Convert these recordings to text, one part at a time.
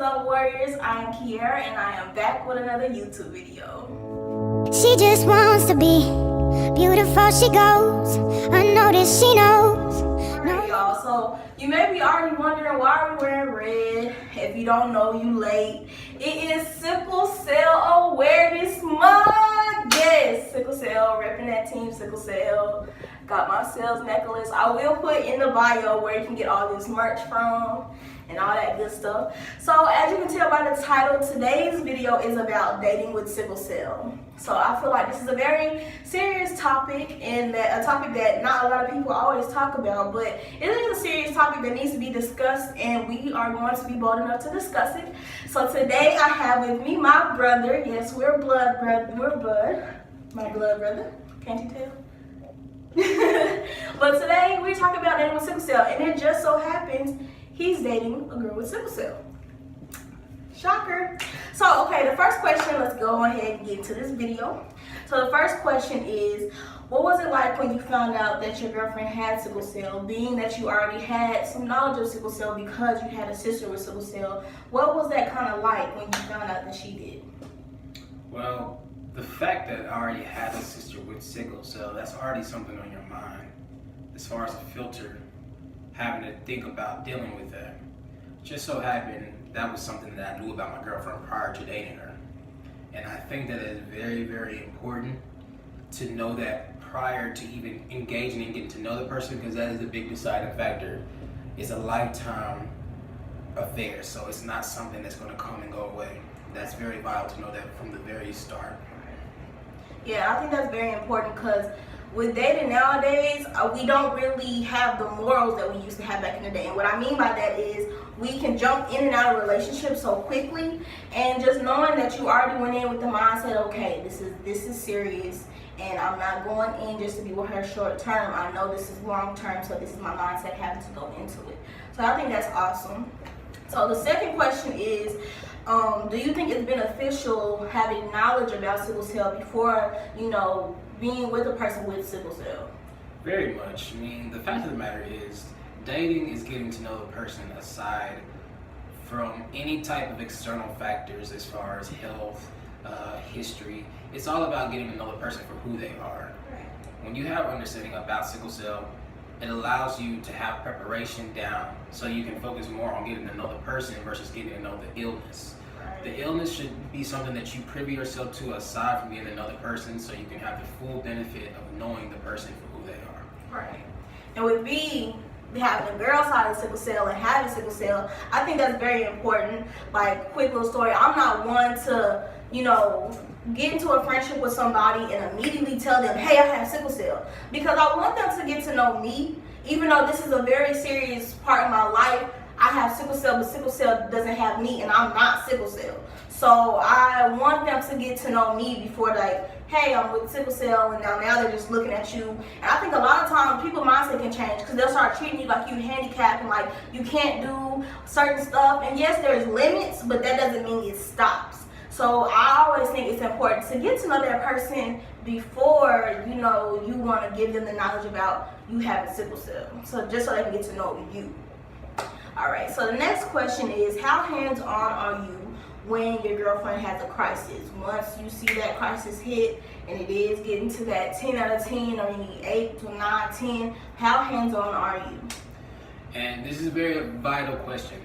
up, warriors? I am Kiera and I am back with another YouTube video. She just wants to be beautiful, she goes unnoticed, she knows. Alright, y'all, so you may be already wondering why are we wearing red. If you don't know, you late. It is Sickle Cell Awareness Month. Yes, Sickle Cell, repping that team Sickle Cell. Got my sales necklace. I will put in the bio where you can get all this merch from and all that good stuff. So as you can tell by the title, today's video is about dating with sickle cell. So I feel like this is a very serious topic, and a topic that not a lot of people always talk about, but it is a serious topic that needs to be discussed, and we are going to be bold enough to discuss it. So today I have with me my brother. Yes, we're blood, my blood brother. Can't you tell? But today we're talking about dating with sickle cell, and it just so happens he's dating a girl with sickle cell. Shocker. So, okay, the first question, let's go ahead and get into this video. So the first question is, what was it like when you found out that your girlfriend had sickle cell, being that you already had some knowledge of sickle cell because you had a sister with sickle cell? What was that kind of like when you found out that she did? Well, the fact that I already had a sister with sickle cell, that's already something on your mind. As far as a filter, having to think about dealing with that. Just so happened that was something that I knew about my girlfriend prior to dating her. And I think that it is very, very important to know that prior to even engaging and getting to know the person, because that is a big deciding factor. It's a lifetime affair, so it's not something that's going to come and go away. That's very vital to know that from the very start. Yeah, I think that's very important because with dating nowadays, we don't really have the morals that we used to have back in the day. And what I mean by that is we can jump in and out of relationships so quickly, and just knowing that you already went in with the mindset, okay, this is serious, and I'm not going in just to be with her short term. I know this is long term, so this is my mindset having to go into it. So I think that's awesome. So the second question is, do you think it's beneficial having knowledge about sickle cell before, being with a person with sickle cell? Very much. I mean, the fact of the matter is, dating is getting to know the person aside from any type of external factors as far as health, history. It's all about getting to know the person for who they are. Right. When you have understanding about sickle cell, it allows you to have preparation down so you can focus more on getting to know the person versus getting to know the illness. Right. The illness should be something that you privy yourself to aside from getting another person, so you can have the full benefit of knowing the person for who they are. Right. And with me having a girl side of sickle cell and having sickle cell, I think that's very important. Like, quick little story, I'm not one to, get into a friendship with somebody and immediately tell them, hey, I have sickle cell, because I want them to get to know me. Even though this is a very serious part of my life, I have sickle cell, but sickle cell doesn't have me, and I'm not sickle cell. So I want them to get to know me before, like, hey, I'm with sickle cell, and now they're just looking at you. And I think a lot of times people's mindset can change because they'll start treating you like you handicapped and like you can't do certain stuff. And yes, there's limits, but that doesn't mean it stops. So I always think it's important to get to know that person before, you want to give them the knowledge about you having sickle cell. So just so they can get to know you. All right, so the next question is, how hands-on are you when your girlfriend has a crisis? Once you see that crisis hit and it is getting to that 10 out of 10 or you need 8 to 9, 10, how hands-on are you? And this is a very vital question.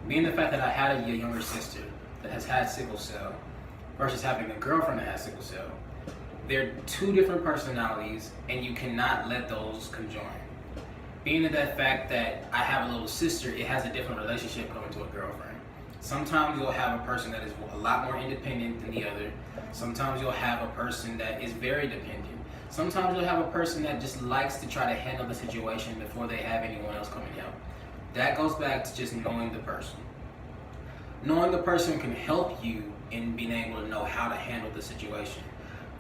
Being the fact that I had a younger sister that has had sickle cell versus having a girlfriend that has sickle cell, they're two different personalities, and you cannot let those conjoin. Being that fact that I have a little sister, it has a different relationship coming to a girlfriend. Sometimes you'll have a person that is a lot more independent than the other. Sometimes you'll have a person that is very dependent. Sometimes you'll have a person that just likes to try to handle the situation before they have anyone else coming out. That goes back to just knowing the person. Knowing the person can help you in being able to know how to handle the situation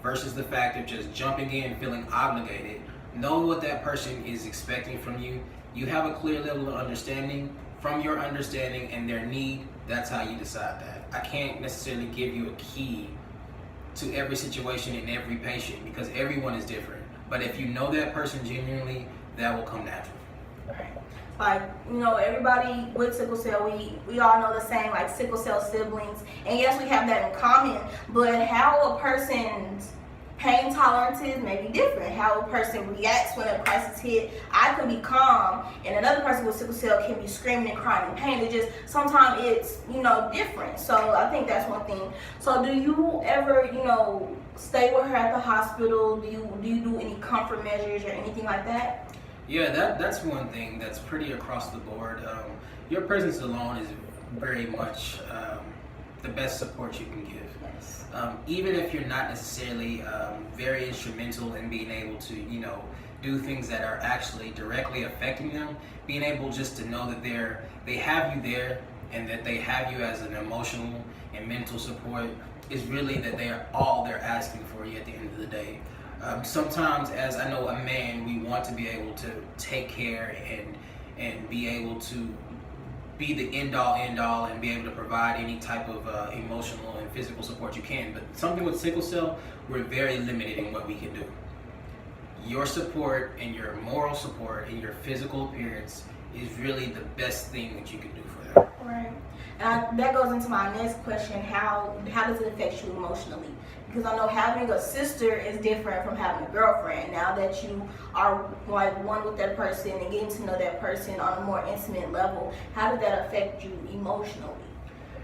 versus the fact of just jumping in, feeling obligated. Know what that person is expecting from you. You have a clear level of understanding. From your understanding and their need, that's how you decide that. I can't necessarily give you a key to every situation and every patient because everyone is different. But if you know that person genuinely, that will come naturally. Right. Like, you know, everybody with sickle cell, we all know the same, like, sickle cell siblings. And yes, we have that in common, but how a person's pain tolerances may be different. How a person reacts when a crisis hit. I can be calm, and another person with sickle cell can be screaming and crying in pain. It just, sometimes it's, you know, different. So I think that's one thing. So do you ever, you know, stay with her at the hospital? Do you do any comfort measures or anything like that? Yeah, that's one thing that's pretty across the board. Your presence alone is very much the best support you can give. Yes. Even if you're not necessarily very instrumental in being able to, you know, do things that are actually directly affecting them, being able just to know that they have you there and that they have you as an emotional and mental support is really that they are all they're asking for you at the end of the day. Sometimes, as I know a man, we want to be able to take care and be able to be the end all and be able to provide any type of emotional and physical support you can. But something with sickle cell, we're very limited in what we can do. Your support and your moral support and your physical appearance is really the best thing that you can do for them. Right. And that goes into my next question. How does it affect you emotionally? Because I know having a sister is different from having a girlfriend. Now that you are like one with that person and getting to know that person on a more intimate level, how did that affect you emotionally?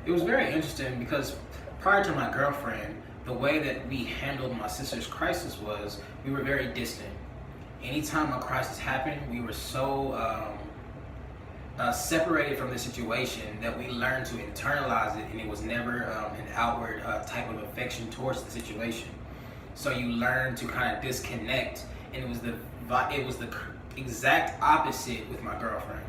It was very interesting because prior to my girlfriend, the way that we handled my sister's crisis was we were very distant. Anytime a crisis happened, we were so separated from the situation that we learned to internalize it, and it was never an outward type of affection towards the situation. So you learn to kind of disconnect, and it was the exact opposite with my girlfriend.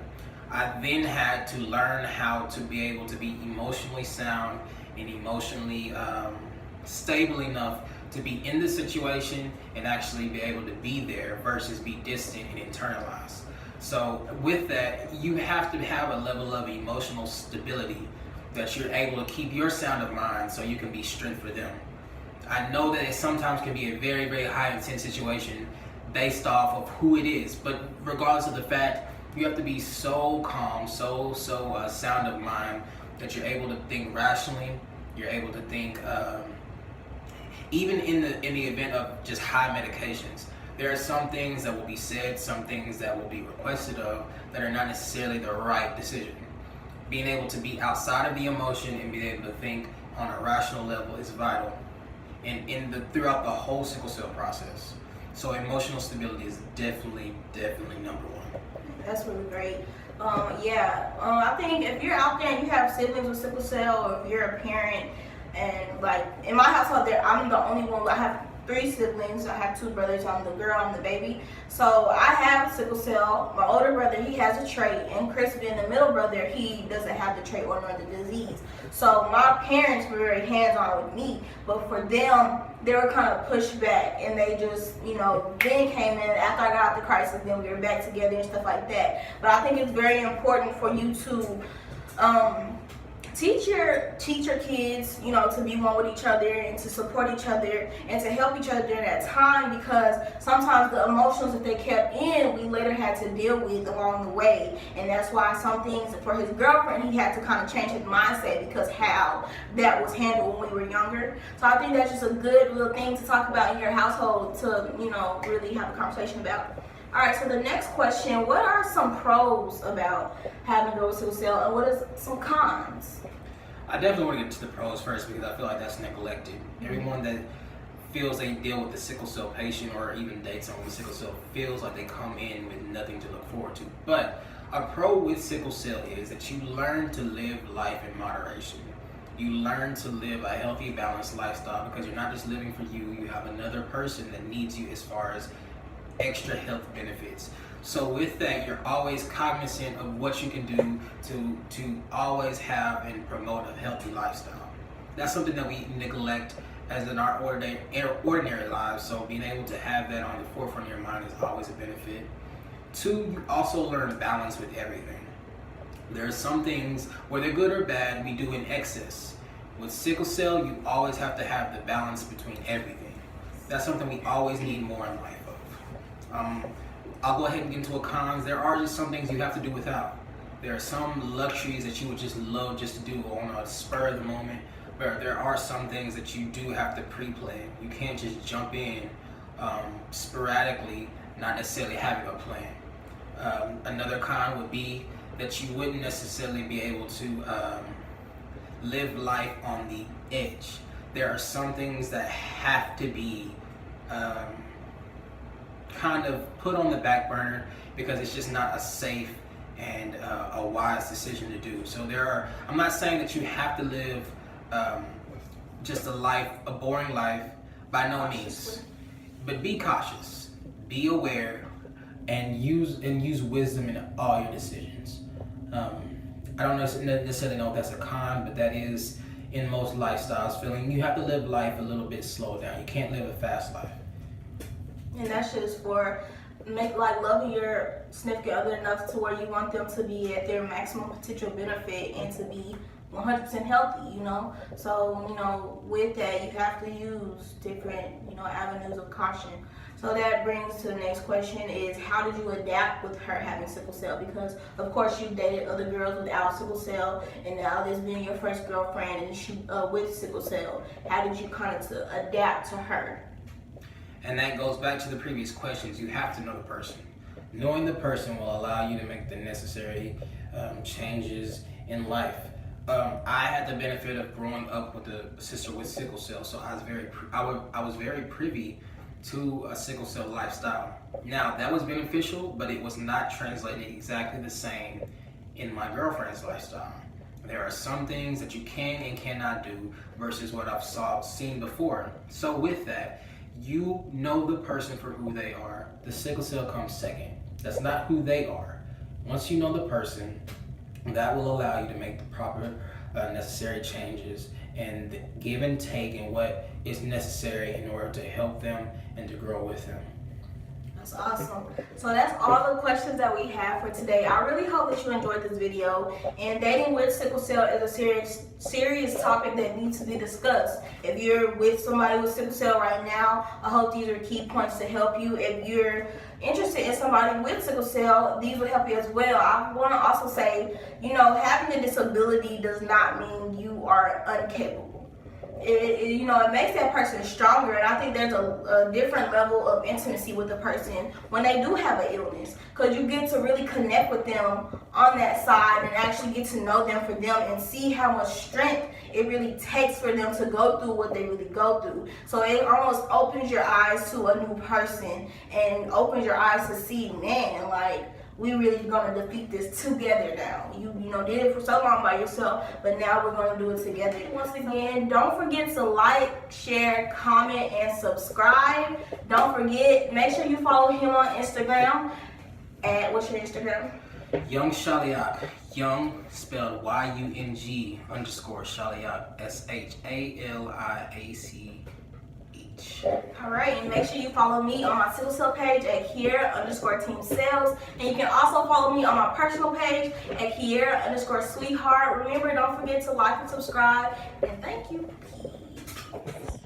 I then had to learn how to be able to be emotionally sound and emotionally stable enough to be in the situation and actually be able to be there versus be distant and internalized. So with that, you have to have a level of emotional stability that you're able to keep your sound of mind so you can be strength for them. I know that it sometimes can be a very, very high intense situation based off of who it is, but regardless of the fact, you have to be so calm, so sound of mind that you're able to think rationally. You're able to think, even in the event of just high medications. There are some things that will be said, some things that will be requested of that are not necessarily the right decision. Being able to be outside of the emotion and being able to think on a rational level is vital, and throughout the whole sickle cell process. So emotional stability is definitely number one. That's really great. I think if you're out there and you have siblings with sickle cell, or if you're a parent, and like in my household, I'm the only one. I have 3 siblings. I have 2 brothers. I'm the girl. I'm the baby. So I have sickle cell. My older brother, he has a trait, and Chris, being the middle brother, he doesn't have the trait or nor the disease. So my parents were very hands-on with me, but for them, they were kind of pushed back, and they just, you know, then came in after I got out the crisis. Then we were back together and stuff like that. But I think it's very important for you to teach your kids, you know, to be one with each other and to support each other and to help each other during that time, because sometimes the emotions that they kept in, we later had to deal with along the way. And that's why some things for his girlfriend, he had to kind of change his mindset because how that was handled when we were younger. So I think that's just a good little thing to talk about in your household to, you know, really have a conversation about. All right, so the next question, what are some pros about having a girl with sickle cell, and what are some cons? I definitely want to get to the pros first because I feel like that's neglected. Everyone that feels they deal with the sickle cell patient or even dates someone with sickle cell feels like they come in with nothing to look forward to. But a pro with sickle cell is that you learn to live life in moderation. You learn to live a healthy, balanced lifestyle because you're not just living for you, you have another person that needs you as far as extra health benefits. So with that, you're always cognizant of what you can do to always have and promote a healthy lifestyle. That's something that we neglect as in our ordinary lives, so being able to have that on the forefront of your mind is always a benefit. 2, you also learn balance with everything. There are some things, whether good or bad, we do in excess. With sickle cell, you always have to have the balance between everything. That's something we always need more in life of. I'll go ahead and get into a cons. There are just some things you have to do without. There are some luxuries that you would just love just to do on a spur of the moment, but there are some things that you do have to pre-plan. You can't just jump in sporadically, not necessarily having a plan. Another con would be that you wouldn't necessarily be able to live life on the edge. There are some things that have to be kind of put on the back burner because it's just not a safe and a wise decision to do. So I'm not saying that you have to live just a boring life, by no means. But be cautious, be aware, and use wisdom in all your decisions. I don't necessarily know if that's a con, but that is in most lifestyles feeling you have to live life a little bit slow down. You can't live a fast life. And that's just for loving your significant other enough to where you want them to be at their maximum potential benefit and to be 100% healthy, So, with that, you have to use different, avenues of caution. So that brings to the next question is, how did you adapt with her having sickle cell? Because, of course, you dated other girls without sickle cell, and now this being your first girlfriend and she with sickle cell. How did you kind of adapt to her? And that goes back to the previous questions. You have to know the person. Knowing the person will allow you to make the necessary changes in life. I had the benefit of growing up with a sister with sickle cell, so I was very privy to a sickle cell lifestyle. Now, that was beneficial, but it was not translated exactly the same in my girlfriend's lifestyle. There are some things that you can and cannot do versus what I've seen before. So with that, you know the person for who they are. The sickle cell comes second. That's not who they are. Once you know the person, that will allow you to make the proper necessary changes and the give and take and what is necessary in order to help them and to grow with them. That's awesome. So that's all the questions that we have for today. I really hope that you enjoyed this video. And dating with sickle cell is a serious topic that needs to be discussed. If you're with somebody with sickle cell right now, I hope these are key points to help you. If you're interested in somebody with sickle cell, these will help you as well. I want to also say, having a disability does not mean you are incapable. It makes that person stronger, and I think there's a different level of intimacy with the person when they do have an illness, because you get to really connect with them on that side and actually get to know them for them and see how much strength it really takes for them to go through what they really go through. So it almost opens your eyes to a new person and opens your eyes to see, man, we really gonna defeat this together now. You did it for so long by yourself, but now we're gonna do it together. Once again, don't forget to like, share, comment, and subscribe. Don't forget, make sure you follow him on Instagram at, what's your Instagram? Young Shaliak. Young spelled YUNG _ Shaliak. SHALIACH. Alright, and make sure you follow me on my sickle cell page at Kiera _ Team Sales. And you can also follow me on my personal page at Kiera _ Sweetheart. Remember, don't forget to like and subscribe. And thank you. Peace.